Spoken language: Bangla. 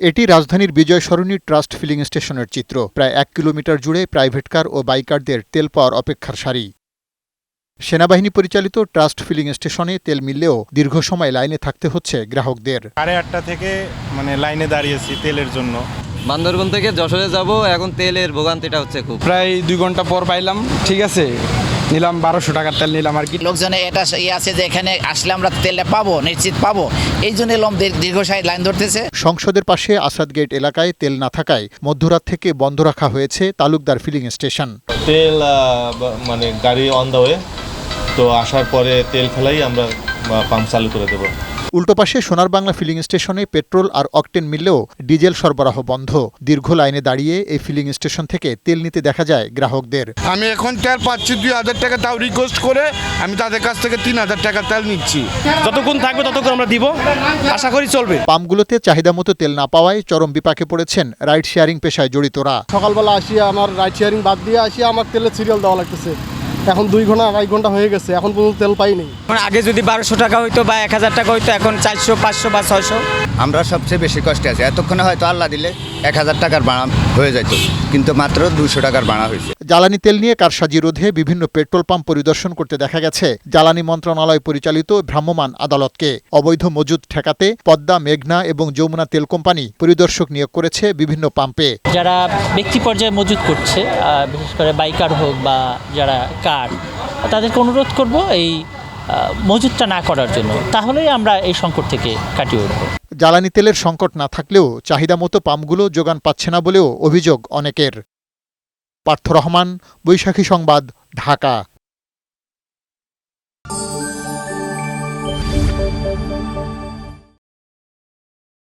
এটি রাজধানীর বিজয় সরণি ট্রাস্ট ফিলিং স্টেশনের চিত্র। প্রায় 1 কিলোমিটার জুড়ে প্রাইভেট কার ও বাইকারদের তেল পাওয়ার অপেক্ষার সারি। সেনাবাহিনী পরিচালিত ট্রাস্ট ফিলিং স্টেশনে তেল মিললেও দীর্ঘ সময় লাইনে থাকতে হচ্ছে গ্রাহকদের। 8:30 থেকে লাইনে দাঁড়িয়েছি তেলের জন্য। বান্দরবন থেকে যশোরে যাব, এখন তেলের ভোগান্তিটা হচ্ছে খুব। প্রায় 2 ঘন্টা পর পাইলাম, ঠিক আছে, নিলাম 1200 টাকার তেল নিলাম আর কি। লোকজনে এটা আছে যে এখানে আসলে আমরা তেলটা পাবো, নিশ্চিত পাবো, এই জন্য দীর্ঘসায়ী লাইন ধরতেছে। সংসদের পাশে আসাদ গেট এলাকায় তেল না থাকায় মধ্যরাত থেকে বন্ধ রাখা হয়েছে তালুকদার ফিলিং স্টেশন। তেল গাড়ি অন দ্য ওয়ে, তো আসার পরে তেল ফেলাই আমরা পাম্প চালু করে দেবো। উল্টো পাশে সোনার বাংলা ফিলিং স্টেশনে পেট্রোল আর অকটেন মিললেও ডিজেল সরবরাহ বন্ধ। দীর্ঘ লাইনে দাঁড়িয়ে এই ফিলিং স্টেশন থেকে তেল নিতে দেখা যায় গ্রাহকদের। আমি এখন তেল পাচ্ছি 2000 টাকা, তাও রিকোয়েস্ট করে আমি তাদের কাছ থেকে 3000 টাকা তেল নিচ্ছি। যতক্ষণ থাকবে ততক্ষণ আমরা দিব, আশা করি চলবে। পাম্পগুলোতে চাহিদা মতো তেল না পাওয়ায় চরম বিপাকে পড়েছেন রাইড শেয়ারিং পেশায় জড়িতরা। সকালবেলা আসি, আমার রাইড শেয়ারিং বাদ দিয়ে আসি, আমার তেলের সিরিয়াল দেওয়া লাগতেছে। এখন 2 ঘন্টা 2.5 ঘন্টা হয়ে গেছে, এখন পর্যন্ত তেল পাইনি। আগে যদি 1200 টাকা হইতো বা 1000 টাকা হইতো, এখন 400, 500 বা 600। আমরা সবচেয়ে বেশি কষ্টে আছি। এতক্ষণে হয়তো আল্লাহ দিলে 1000 টাকার ভাড়া হয়ে যেত, কিন্তু মাত্র 200 টাকার ভাড়া হয়েছে। জ্বালানি তেল নিয়ে কারসাজি রোধে বিভিন্ন পেট্রোল পাম্প পরিদর্শন করতে দেখা গেছে জ্বালানি মন্ত্রণালয় পরিচালিত ভ্রাম্যমাণ আদালতকে। অবৈধ মজুদ ঠেকাতে পদ্মা, মেঘনা এবং যমুনা তেল কোম্পানি পরিদর্শক নিয়োগ করেছে বিভিন্ন পাম্পে। যারা ব্যক্তি পর্যায়ে মজুদ করছে, বিশেষ করে বাইকার হোক বা যারা কার, তাদেরকে অনুরোধ করব এই মজুদটা না করার জন্য, তাহলেই আমরা এই সংকট থেকে কাটিয়ে উঠব। জ্বালানি তেলের সংকট না থাকলেও চাহিদা মতো পাম্পগুলো যোগান পাচ্ছে না বলেও অভিযোগ অনেকের। পার্থ রহমান, বৈশাখী সংবাদ, ঢাকা।